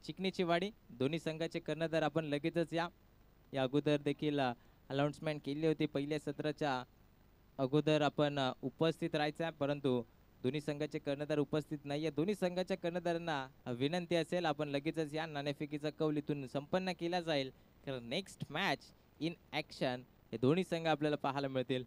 S1: चिकनीची वाडी दोन्ही संघाचे कर्णधार आपण लगेचच या अगोदर देखील अनाउन्समेंट केली होती. पहिल्या सत्राच्या अगोदर आपण उपस्थित राहायचं आहे, परंतु दोन्ही संघाचे कर्णधार उपस्थित नाहीये. दोन्ही संघाच्या कर्णधारांना विनंती असेल आपण लगेचच या नाणेफेकीचा कौल इथून संपन्न केला जाईल, कारण नेक्स्ट मॅच इन ॲक्शन हे दोन्ही संघ आपल्याला पाहायला मिळतील.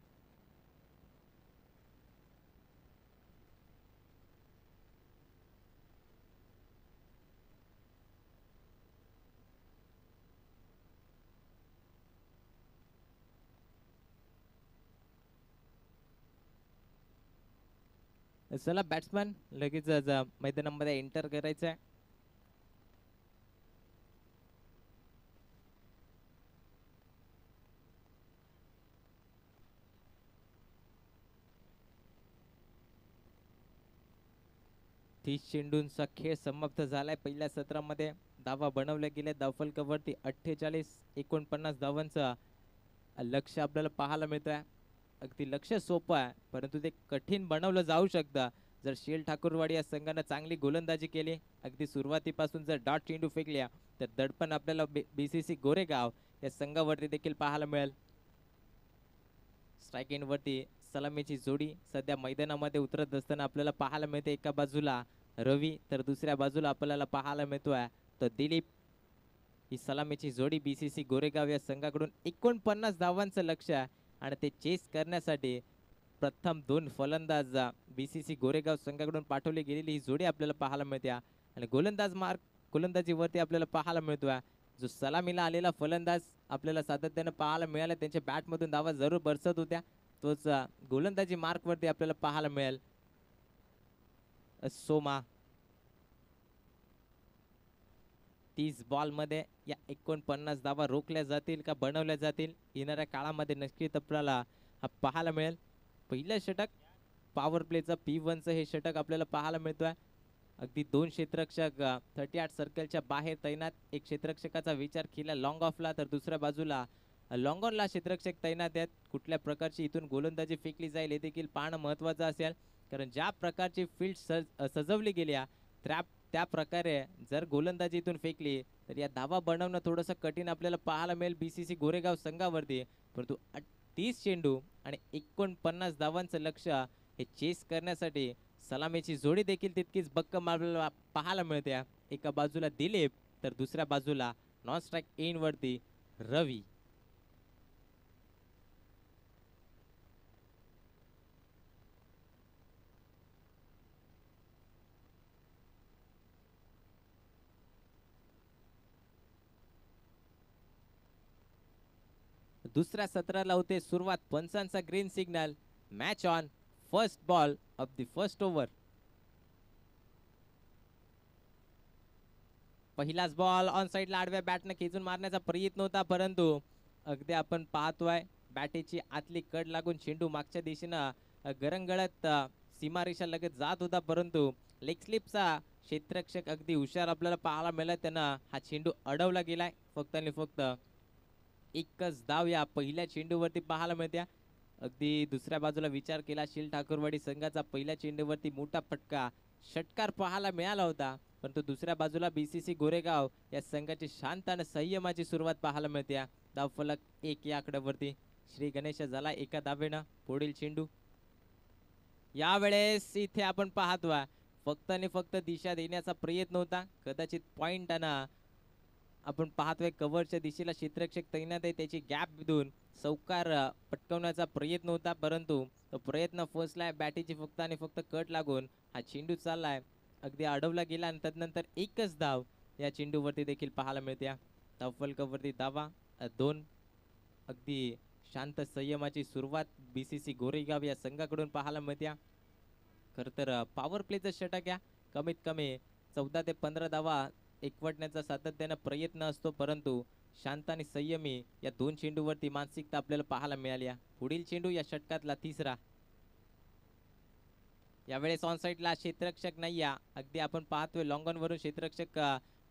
S1: चला बॅट्समन लगेच मैदानामध्ये एंटर करायचं आहे. तीस चेंडूंचा खेळ समाप्त झालाय. पहिल्या सत्रामध्ये धावा बनवल्या गेल्या धावफलकावरती 48-49 धावांचा लक्ष आपल्याला पाहायला मिळत आहे. अगदी लक्ष सोपं आहे, परंतु ते कठीण बनवलं जाऊ शकतं जर शेल ठाकूरवाडी या संघानं चांगली गोलंदाजी केली. अगदी सुरुवातीपासून जर डॉट चेंडू फेकल्या तर दडपण आपल्याला बीसीसी गोरेगाव या संघावरती देखील पाहायला मिळेल. स्ट्राईक एंडवरती सलामीची जोडी सध्या मैदानामध्ये उतरत असताना आपल्याला पाहायला मिळते. एका बाजूला रवी तर दुसऱ्या बाजूला आपल्याला पाहायला मिळतोय तर दिलीप. ही सलामीची जोडी बीसीसी गोरेगाव या संघाकडून 49 धावांचं लक्ष आहे आणि ते चेस करण्यासाठी प्रथम 2 फलंदाज बीसीसी गोरेगाव संघाकडून पाठवली गेलेली ही जोडी आपल्याला पाहायला मिळते. आणि गोलंदाजीवरती आपल्याला पाहायला मिळतोय जो सलामीला आलेला फलंदाज आपल्याला सातत्यानं पाहायला मिळाला. त्यांच्या बॅटमधून धावा जरूर बरसत होत्या, तोच गोलंदाजी मार्कवरती आपल्याला पाहायला मिळेल सोमा. 30 बॉलमध्ये या 49 धावा रोखल्या जातील का बनवल्या जातील येणाऱ्या काळामध्ये नक्कीच आपल्याला पाहायला मिळेल. पहिलं षटक पॉवर प्लेचं P1चं हे षटक आपल्याला पाहायला मिळतोय. अगदी 2 क्षेत्ररक्षक 38 सर्कलच्या बाहेर तैनात. एक क्षेत्ररक्षकाचा विचार केला लॉंग ऑफला तर दुसऱ्या बाजूला लॉंग ऑनला क्षेत्ररक्षक तैनात आहेत. कुठल्या प्रकारची इथून गोलंदाजी फेकली जाईल हे देखील पाहणं महत्त्वाचं असेल, कारण ज्या प्रकारची फील्ड सजवली गेली त्या प्रकारे जर गोलंदाजी इथून फेकली तर या धावा बनवणं थोडंसं कठीण आपल्याला पाहायला मिळेल बीसीसी गोरेगाव संघावरती. परंतु 30 चेंडू आणि 49 धावांचं लक्ष हे चेस करण्यासाठी सलामीची जोडी देखील तितकीच भक्कम आपल्याला पाहायला मिळते. एका बाजूला दिलीप तर दुसऱ्या बाजूला नॉन स्ट्राईक एंडवरती रवी. दुसऱ्या सत्राला होते सुरुवात. पंचांचा green signal. Match on. First ball of the first over. पहिलाच बॉल ऑन साईडला आडव्या बॅटनं खेचून मारण्याचा प्रयत्न होता, परंतु अगदी आपण पाहतोय बॅटीची आतली कड लागून चेंडू मागच्या दिशेनं गरंगळत सीमारेषा लगत जात होता, परंतु लेग स्लिपचा क्षेत्ररक्षक अगदी हुशार आपल्याला पाहायला मिळाला. त्यानं हा चेंडू अडवला गेलाय. फक्त आणि फक्त एकच धाव या पहिल्या चेंडूवरती पाहायला मिळते. अगदी दुसऱ्या बाजूला विचार केला शील ठाकूरवाडी संघाचा पहिल्या चेंडूवरती मोठा फटका षटकार पाहायला मिळाला होता, परंतु दुसऱ्या बाजूला बीसीसी गोरेगाव या संघाची शांत आणि संयमाची सुरुवात पाहायला मिळते. धावफलक 1 या आकड्यावरती. श्री गणेश झाला एका धावेनं. पुढील चेंडू यावेळेस इथे आपण पाहतोय फक्त आणि फक्त दिशा देण्याचा प्रयत्न होता. कदाचित पॉइंट आणि आपण पाहतोय कव्हरच्या दिशेला क्षेत्ररक्षक तैनात आहे, त्याची गॅप देऊन चौकार पटकवण्याचा प्रयत्न होता, परंतु तो प्रयत्न फसलाय. बॅटीची फक्त आणि फक्त कट लागून हा चेंडू चाललाय, अगदी अडवला गेला आणि तदनंतर एकच धाव या चेंडूवरती देखील पाहायला मिळते. धावफलकावरती धावा 2. अगदी शांत संयमाची सुरुवात बीसीसी गोरेगाव या संघाकडून पाहायला मिळते. खरं तर पॉवर प्लेचं षटक या कमीत कमी 14 ते 15 धावा एकवटण्याचा सातत्यानं प्रयत्न असतो, परंतु शांत आणि संयमी या 2 चेंडूवरती मानसिकता आपल्याला पाहायला मिळाली. पुढील चेंडू या षटकातला 3रा. यावेळेस ऑन साईडला क्षेत्ररक्षक नाही या. अगदी आपण पाहतोय लॉंग ऑन वरून क्षेत्ररक्षक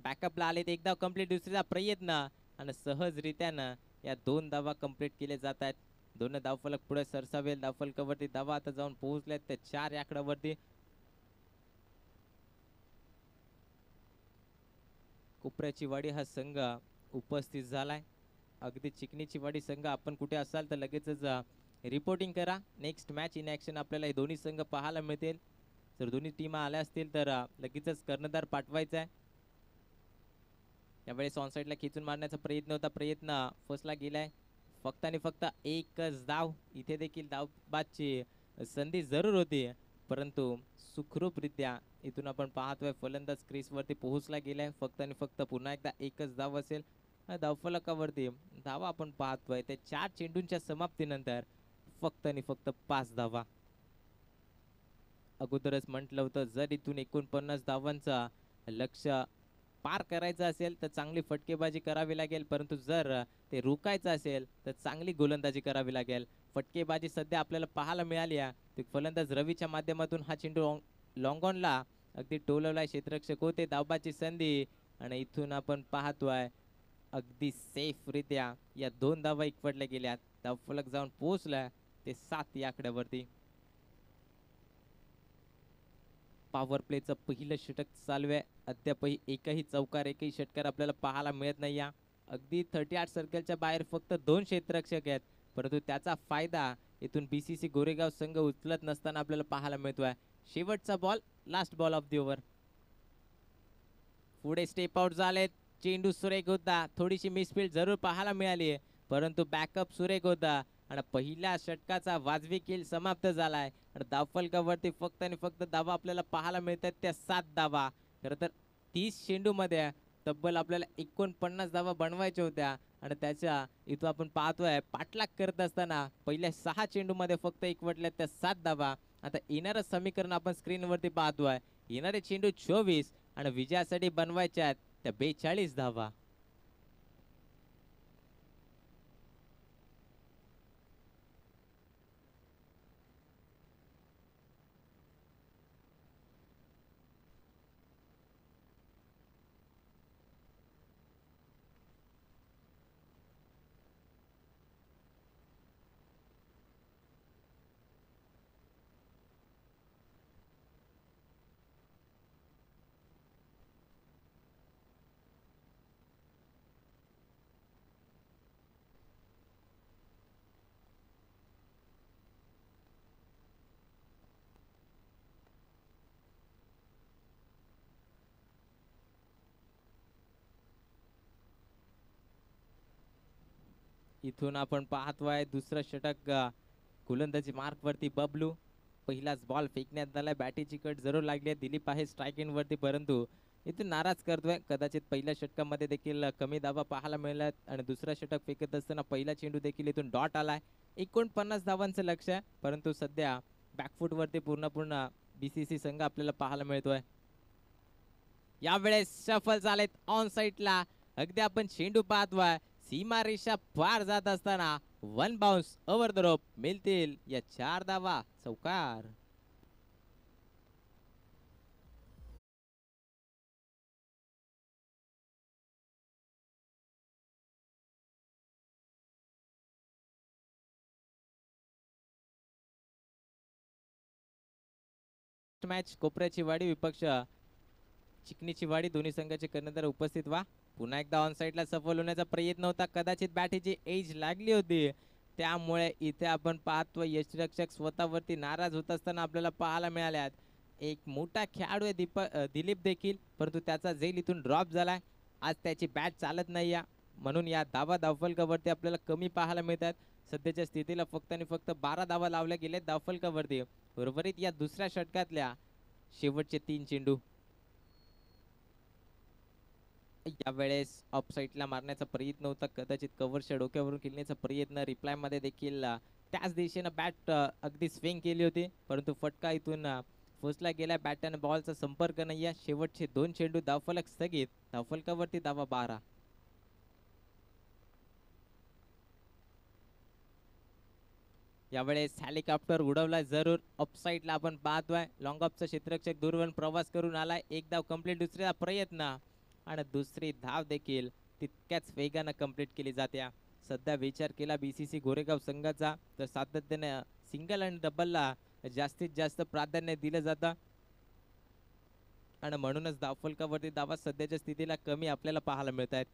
S1: बॅकअपला आलेत. एकदा कंप्लीट, दुसरीचा प्रयत्न आणि सहजरित्यानं या 2 धावा कंप्लीट केले जात आहेत. 2 धावफलक पुढे सरसावेल. धावफलकावरती धावा आता जाऊन पोहोचल्यात त्या 4 या आकड्यावरती. कोपऱ्याची वाडी हा संघ उपस्थित झालाय. अगदी चिकनीची वाडी संघ आपण कुठे असाल तर लगेचच रिपोर्टिंग करा. नेक्स्ट मॅच इन ॲक्शन आपल्याला हे दोन्ही संघ पाहायला मिळतील. जर दोन्ही टीम आल्या असतील तर लगेचच कर्णधार पाठवायचा आहे. यावेळेस ऑन साईडला खेचून मारण्याचा प्रयत्न होता, प्रयत्न फसला गेलाय. फक्त आणि फक्त एकच धाव. इथे देखील धावबादची संधी जरूर होती, परंतु सुखरूपरित्या इथून आपण पाहतोय फलंदाज क्रीजवरती पोहोचला गेलाय. फक्त आणि फक्त पुन्हा एकदा एकच धाव असेल. धावफलकावरती धावा आपण पाहतोय त्या 4 चेंडूंच्या समाप्तीनंतर फक्त आणि फक्त 5 धावा. अगोदरच म्हटलं होतं जर इथून 49 धावांचा लक्ष्य पार करायचं असेल तर चांगली फटकेबाजी करावी लागेल, परंतु जर ते रोखायचं असेल तर चांगली गोलंदाजी करावी लागेल. फटकेबाजी सध्या आपल्याला पाहायला मिळाली आहे. फलंदाज रवीच्या माध्यमातून हा चेंडू लॉंगॉनला अगदी टोलवलाय. क्षेत्ररक्षक होते. धावबाची संधी आणि इथून आपण पाहतोय अगदी सेफरित्या या 2 धावा एकवटल्या गेल्यात. धावफलक जाऊन पोहोचलाय ते 7 या आकड्यावरती. पॉवर प्लेचं पहिलं षटक चालू आहे. अद्यापही एकही चौकार, एकही षटकार आपल्याला पाहायला मिळत नाही. या अगदी 38 सर्कलच्या बाहेर फक्त 2 क्षेत्ररक्षक आहेत, परंतु त्याचा फायदा इथून बीसीसी गोरेगाव संघ उचलत नसताना आपल्याला पाहायला मिळतोय. शेवटचा ball, last ball of the over. पुढे स्टेप आउट झालेत. चेंडू सुरेख होता. थोडीशी मिसफील्ड जरूर पाहायला मिळाली आहे, परंतु बॅकअप सुरेख होता आणि पहिल्या षटकाचा वाजवी खेळ समाप्त झालाय. आणि धावफलकावरती फक्त आणि फक्त धावा आपल्याला पाहायला मिळतात त्या 7 धावा. खरं तर 30 चेंडूमध्ये तब्बल आपल्याला 49 धावा बनवायच्या होत्या आणि त्याच्या इथं आपण पाहतोय पाठलाग करत असताना पहिल्या 6 चेंडूमध्ये फक्त एकवटल्या त्या 7 धावा. आता येणारं समीकरण आपण स्क्रीनवरती पाहतोय. येणारे चेंडू 24 आणि विजयासाठी बनवायच्या आहेत त्या 42 धावा. इथून आपण पाहतोय दुसरं षटक गोलंदाजी मार्क वरती बबलू. पहिलाच बॉल फेकण्यात आलाय. बॅटीची कट जरूर लागली आहे. दिलीप आहे स्ट्राईक इन वरती, परंतु इथून नाराज करतोय. कदाचित पहिल्या षटकामध्ये देखील कमी धावा पाहायला मिळाल्यात आणि दुसरा षटक फेकत असताना पहिला चेंडू देखील इथून डॉट आलाय. 49 धावांचं लक्ष आहे, परंतु सध्या बॅकफूट वरती पूर्ण बीसीसी संघ आपल्याला पाहायला मिळतोय. यावेळेस सफल झालेत ऑन साईडला. अगदी आपण चेंडू पाहतोय सीमा रेषा पार जात असताना one bounce over the rope. मिळतील या 4 धावा. चौकार. मॅच कोपऱ्याची वाडी विपक्ष चिकनीची वाडी दोन्ही संघाचे कर्णधार उपस्थित व्हा. पुन्हा एकदा ऑन साईडला सफल होण्याचा प्रयत्न होता. कदाचित बॅटीची एज लागली होती, त्यामुळे इथे आपण पाहतो यष्टीरक्षक स्वतःवरती नाराज होत असताना आपल्याला पाहायला मिळाल्यात. एक मोठा खेळाडू आहे दिलीप देखील, परंतु त्याचा झेल इथून ड्रॉप झालाय. आज त्याची बॅट चालत नाही या, म्हणून या धावफलकावरती आपल्याला कमी पाहायला मिळतात. सध्याच्या स्थितीला फक्त आणि फक्त 12 धावा लावल्या गेल्या धावफलकावरती. उर्वरित या दुसऱ्या षटकातल्या शेवटचे 3 चेंडू. यावेळेस ऑफ साईडला मारण्याचा प्रयत्न होता. कदाचित कव्हरच्या डोक्यावरून खेळण्याचा प्रयत्न. रिप्लाय मध्ये देखील त्याच दिशेनं बॅट अगदी स्विंग केली होती, परंतु फटका इथून पोचला गेला. बॅट आणि बॉलचा संपर्क नाही. शेवटचे 2 चेंडू. धावफलक स्थगित. धावफलकावरती धावा 12. यावेळेस हेलिकॉप्टर उडवलाय जरूर. ऑफसाईडला आपण पाहतोय लॉंग ऑफचा क्षेत्ररक्षक दूरवर प्रवास करून आलाय. एक धाव कंप्लीट. दुसरा प्रयत्न आणि दुसरी धाव देखील तितक्याच वेगानं कंप्लीट केली जाते. सध्या विचार केला बीसीसी गोरेगाव संघाचा तर सातत्याने सिंगल आणि डबलला जास्तीत जास्त प्राधान्य दिलं जातं आणि म्हणूनच धावफलकावरती धावा सध्याच्या स्थितीला कमी आपल्याला पाहायला मिळत आहेत.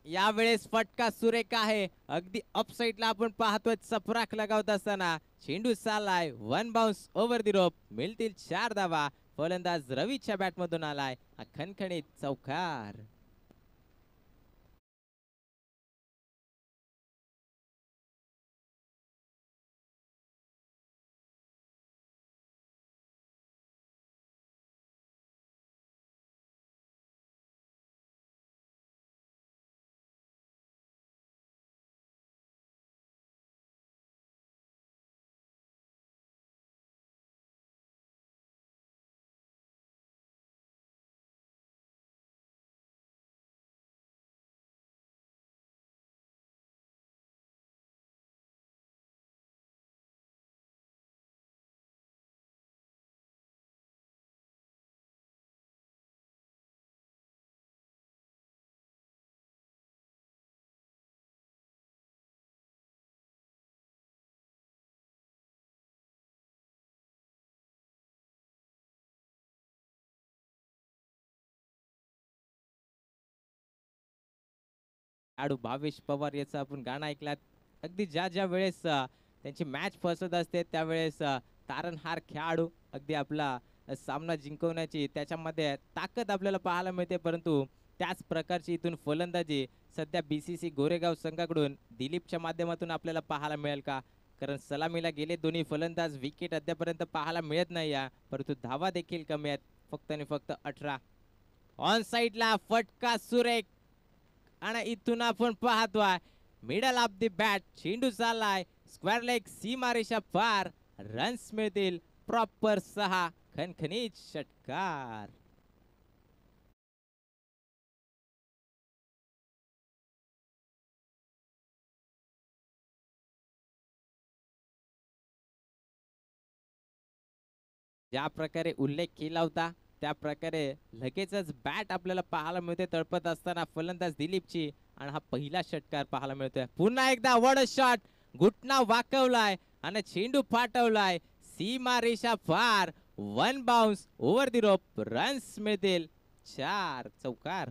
S1: यावेळेस फटका सुरेख आहे. अगदी अप साईडला आपण पाहतोय चपराक लगावत असताना चेंडू चाललाय. One bounce over the rope. मिळतील 4 धावा. फलंदाज रवीच्या बॅट मधून आलाय. खणखणीत चौकार. खेळाडू भावेश पवार याचं आपण गाणं ऐकलात. अगदी ज्या ज्या वेळेस त्यांची मॅच फसत असते त्यावेळेस तारणहार खेळाडू अगदी आपला सामना जिंकवण्याची त्याच्यामध्ये ताकद आपल्याला पाहायला मिळते. परंतु त्याच प्रकारची इथून फलंदाजी सध्या बीसीसी गोरेगाव संघाकडून दिलीपच्या माध्यमातून आपल्याला पाहायला मिळेल का? कारण सलामीला गेले दोन्ही फलंदाज. विकेट अद्यापर्यंत पाहायला मिळत नाही परंतु धावा देखील कमी आहेत. फक्त आणि फक्त 18. ऑन साईडला फटका सुरेख आणि इथून आपण पाहतोय मिडल ऑफ द बॅट. चेंडू चाललाय स्क्वेअर लेग. सीमा रेषा पार. रन्स मिळतील प्रॉपर 6. खणखणीत षटकार. ज्या प्रकारे उल्लेख केला होता त्या प्रकारे लगेचच बॅट आपल्याला पाहायला मिळते तळपत असताना फलंदाज दिलीपची आणि हा पहिला षटकार पाहायला मिळतोय. पुन्हा एकदा वड शॉट. घुटना वाकवलाय आणि चेंडू पाठवलाय सीमा रेषा पार. One bounce over the rope. Runs मिळतील 4. चौकार.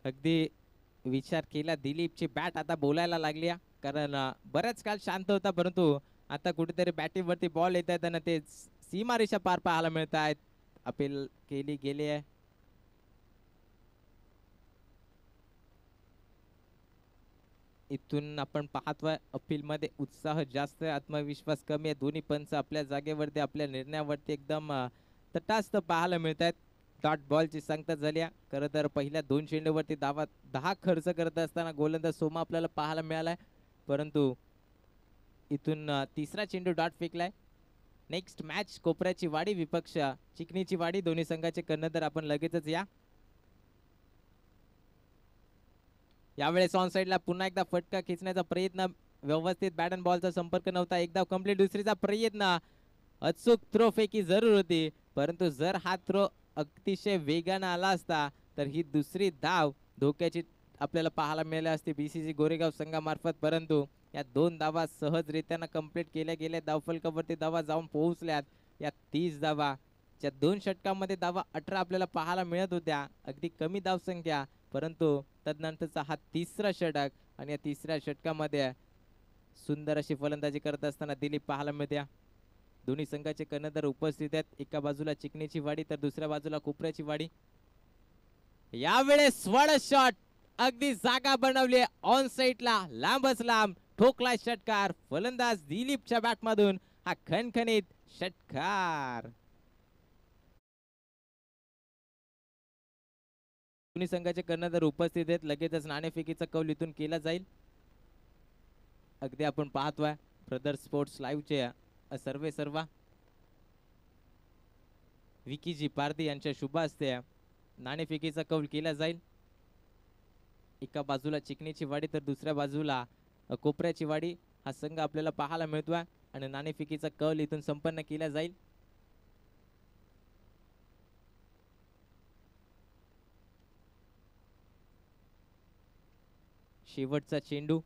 S1: अगदी विचार केला दिलीपची बॅट आता बोलायला लागली कारण बऱ्याच काळ शांत होता परंतु आता कुठेतरी बॅटिंगवरती बॉल येत आहेत आणि ते सीमा रेषा पार पाहायला मिळत आहेत. अपील केली गेली आहे. इथून आपण पाहतोय अपील मध्ये उत्साह जास्त आहे, आत्मविश्वास कमी आहे. दोन्ही पंच आपल्या जागेवरती आपल्या निर्णयावरती एकदम तटस्थ पाहायला मिळत आहेत. डॉट बॉलची सांगता झाली आहे. खरं तर पहिल्या 2 चेंडूवरती धावा 10 खर्च करत असताना गोलंदाज सोमा आपल्याला पाहायला मिळालाय, परंतु इथून तिसरा चेंडू डॉट फेकलाय. नेक्स्ट मॅच कोपऱ्याची वाडी विपक्ष चिकनीची वाडी, दोन्ही संघाचे कर्णधार आपण लगेचच या. यावेळेस ऑन साइडला पुन्हा एकदा फटका खेचण्याचा प्रयत्न, व्यवस्थित बॅट अँड बॉलचा संपर्क नव्हता. एकदा कंप्लीट, दुसरीचा प्रयत्न, अचूक थ्रो फेकी जरूर होती, परंतु जर हा थ्रो अतिशय वेगाने आला असता तर ही दुसरी धाव धोक्याची आपल्याला पाहायला मिळाली असती बीसीसी गोरेगाव संघामार्फत. परंतु या 2 धावा सहजरित्यानं कंप्लीट केल्या गेल्या. धावफलकावरती धावा जाऊन पोहोचल्यात. या 30 धावा च्या 2 षटकांमध्ये धावा 18 आपल्याला पाहायला मिळत होत्या, अगदी कमी धावसंख्या, परंतु तदनंतरचा हा तिसरा षटक आणि या तिसऱ्या षटकामध्ये सुंदर अशी फलंदाजी करत असताना दिलीप पाहायला मिळते. दोन्ही संघाचे कर्णधार उपस्थित आहेत. एका बाजूला चिकनीची वाडी तर दुसऱ्या बाजूला कोपऱ्याची वाडी. यावेळेस स्वड शॉट अगदी जागा बनवली ऑन साइडला, लांबच लांब ठोकलाय षटकार. फलंदाज दिलीपच्या बॅटमधून हा खणखणीत षटकार. दोन्ही संघाचे कर्णधार उपस्थित आहेत. लगेचच नाणेफेकीचा कौल इथून केला जाईल. अगदी आपण पाहतोय ब्रदर स्पोर्ट्स लाईव्हचे सर्वा विकीजी पारधी यांच्या शुभ हस्ते नाणेफेकीचा कौल केला जाईल. एका बाजूला चिकनीची वाडी तर दुसऱ्या बाजूला कोपऱ्याची वाडी हा संघ आपल्याला पाहायला मिळतोय आणि नाणेफेकीचा कौल इथून संपन्न केला जाईल. शेवटचा चेंडू,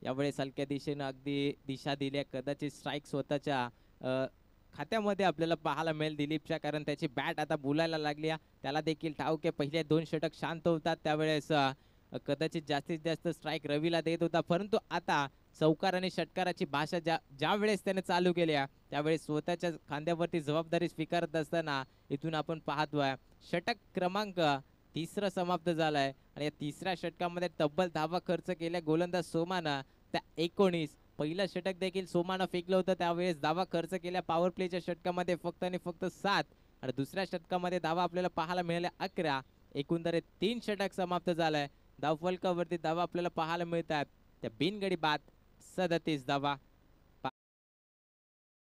S1: यावेळेस हलक्या दिशेने अगदी दिशा दिल्या. कदाचित स्ट्राईक स्वतःच्या खात्यामध्ये आपल्याला पाहायला मिळेल दिलीपच्या, कारण त्याची बॅट आता बोलायला लागली. त्याला देखील ठाऊक आहे पहिले 2 षटक शांत होतात त्यावेळेस कदाचित जास्तीत जास्त स्ट्राईक रवीला देत होता, परंतु आता चौकार आणि षटकाराची भाषा ज्या वेळेस त्याने चालू केल्या त्यावेळेस स्वतःच्या खांद्यावरती जबाबदारी स्वीकारत असताना इथून आपण पाहतोय षटक क्रमांक 3 समाप्त झालाय आणि या 3ऱ्या षटकामध्ये तब्बल धावा खर्च केल्या गोलंदाज सोमानं. त्या 19 पहिलं षटक देखील सोमानं फेकलं होतं, त्यावेळेस धावा खर्च केल्या पॉवर प्लेच्या षटकामध्ये फक्त आणि फक्त 7 आणि दुसऱ्या षटकामध्ये धावा आपल्याला पाहायला मिळाल्या 11. एकंदरीत 3 षटक समाप्त झालंय. धावफलकावरती धावा आपल्याला पाहायला मिळतात त्या बिनगडी बाद 37 धावा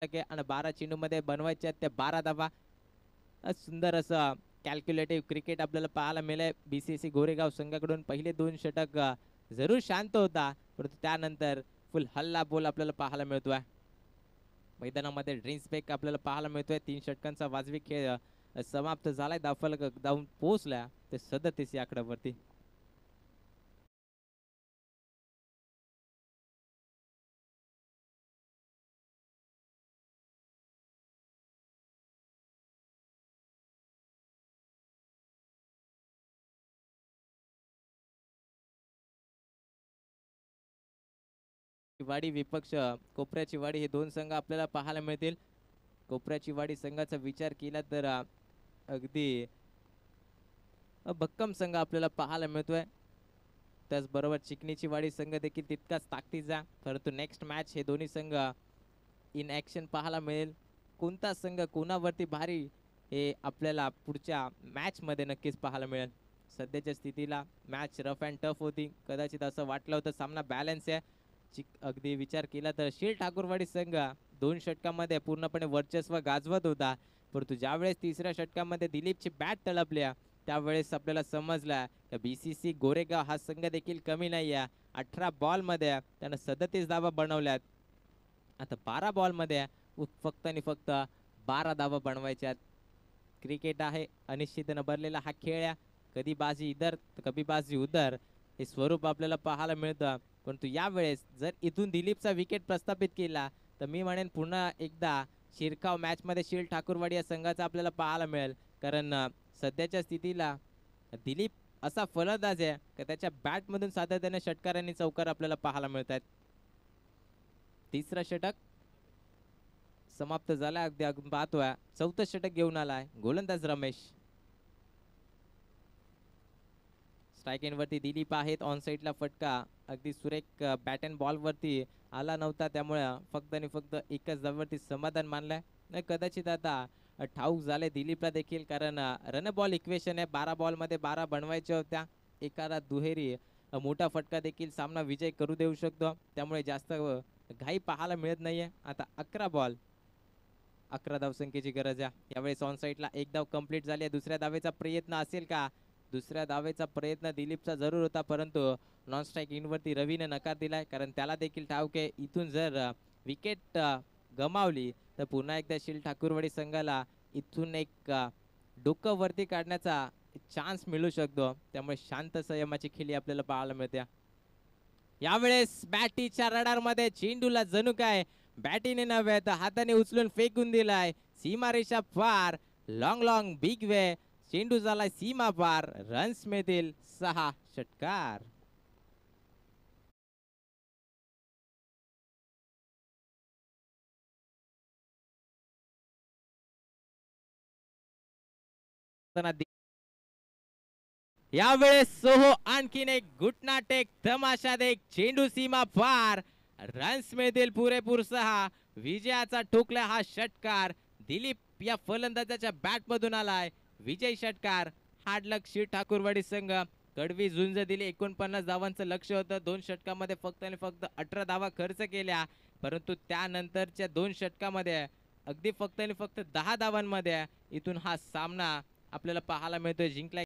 S1: आणि 12 चेंडूमध्ये बनवायच्या त्या 12 धावा. सुंदर असं कॅल्क्युलेटिव्ह क्रिकेट आपल्याला पाहायला मिळेल बीसीसी गोरेगाव संघाकडून. पहिले 2 षटक जरूर शांत होता, परंतु त्यानंतर फुल हल्ला बोल आपल्याला पाहायला मिळतोय. मैदानामध्ये ड्रिंक्स ब्रेक आपल्याला पाहायला मिळतोय. 3 षटकांचा वाजवी खेळ समाप्त झालाय. धावफलक जाऊन पोहोचल्या ते 37 या आकड्यावरती. वाडी विपक्ष कोपऱ्याची वाडी हे 2 संघ आपल्याला पाहायला मिळतील. कोपऱ्याची वाडी संघाचा विचार केला तर अगदी भक्कम संघ आपल्याला पाहायला मिळतोय. त्याचबरोबर चिकनीची वाडी संघ देखील तितकाच ताकदीचा, परंतु नेक्स्ट मॅच हे दोन्ही संघ इन ॲक्शन पाहायला मिळेल. कोणता संघ कोणावरती भारी हे आपल्याला पुढच्या मॅचमध्ये नक्कीच पाहायला मिळेल. सध्याच्या स्थितीला मॅच रफ अँड टफ होती, कदाचित असं वाटलं होतं सामना बॅलन्स आहे. अगदी विचार केला तर शील ठाकूरवाडी संघ 2 षटकामध्ये पूर्णपणे वर्चस्व गाजवत होता, परंतु ज्यावेळेस 3ऱ्या षटकामध्ये दिलीपची बॅट तळपल्या त्यावेळेस आपल्याला समजलं की बीसीसी गोरेगाव हा संघ देखील कमी नाही आहे. 18 बॉलमध्ये त्यानं 37 धावा बनवल्यात. आता 12 बॉलमध्ये फक्त आणि फक्त 12 धावा बनवायच्यात. क्रिकेट आहे, अनिश्चिततेनं भरलेला हा खेळ आहे. कधी बाजी इधर तर कधी बाजी उधर हे स्वरूप आपल्याला पाहायला मिळतं. परंतु यावेळेस जर इथून दिलीपचा विकेट प्रस्थापित केला तर मी म्हणेन पुन्हा एकदा शिरकाव मॅचमध्ये शील ठाकूरवाडी या संघाचा आपल्याला पाहायला मिळेल, कारण सध्याच्या स्थितीला दिलीप असा फलंदाज आहे की त्याच्या बॅटमधून सातत्याने षटकार आणि चौकार आपल्याला पाहायला मिळत आहेत. 3रं षटक समाप्त झाला. अगदी पाहतोय 4थं षटक घेऊन आलाय गोलंदाज रमेश. स्ट्राईक एंडवरती दिलीप आहेत. ऑन साईडला फटका अगदी सुरेख बॅट अँड बॉलवरती आला नव्हता, त्यामुळे फक्त आणि फक्त एकच धावेवरती समाधान मानलंय. कदाचित आता ठाऊक झाले दिलीपला देखील, कारण रन बॉल इक्वेशन आहे. 12 बॉलमध्ये 12 बनवायच्या होत्या. एखादा दुहेरी मोठा फटका देखील सामना विजय करू देऊ शकतो, त्यामुळे जास्त घाई पाहायला मिळत नाहीये. आता 11 बॉल 11 धावसंख्येची गरज आहे. यावेळेस ऑन साईडला एक धाव कंप्लीट झाली आहे. दुसऱ्या धावेचा प्रयत्न असेल का? दुसऱ्या धावेचा प्रयत्न दिलीपचा जरूर होता, परंतु नॉन स्ट्राईक इनवरती रवीने नकार दिलाय, कारण त्याला देखील ठाऊक आहे इथून जर विकेट गमावली तर पुन्हा एकदा शील ठाकूरवाडी संघाला इथून एक डोकं वरती काढण्याचा चान्स मिळू शकतो. त्यामुळे शांत संयमाची खेळी आपल्याला पाहायला मिळते. यावेळेस बॅटीच्या रडार मध्ये चेंडूला जणू काय बॅटीने नव्हे तर हाताने उचलून फेकून दिलाय. सीमारेषा पार, लॉंग लॉंग बिग वे, चेंडू झालाय सीमा पार. रन्स मिळतील 6 षटकार. यावेळेस सोहो आणखीन एक घुटनाट एक तमाशात एक चेंडू सीमा पार. रन्स मिळतील पुरेपूर 6. विजयाचा ठोकला हा षटकार दिलीप या फलंदाजाच्या बॅट मधून आलाय. विजय षटकार. हार्ड लक शील ठाकूरवाडी संघ कडवी झुंज दिली. 49 धावांचं लक्ष होतं. 2 षटकामध्ये फक्त आणि फक्त 18 धावा खर्च केल्या, परंतु त्यानंतरच्या 2 षटकामध्ये अगदी फक्त आणि फक्त 10 धावांमध्ये इथून हा सामना आपल्याला पाहायला मिळतोय जिंकला.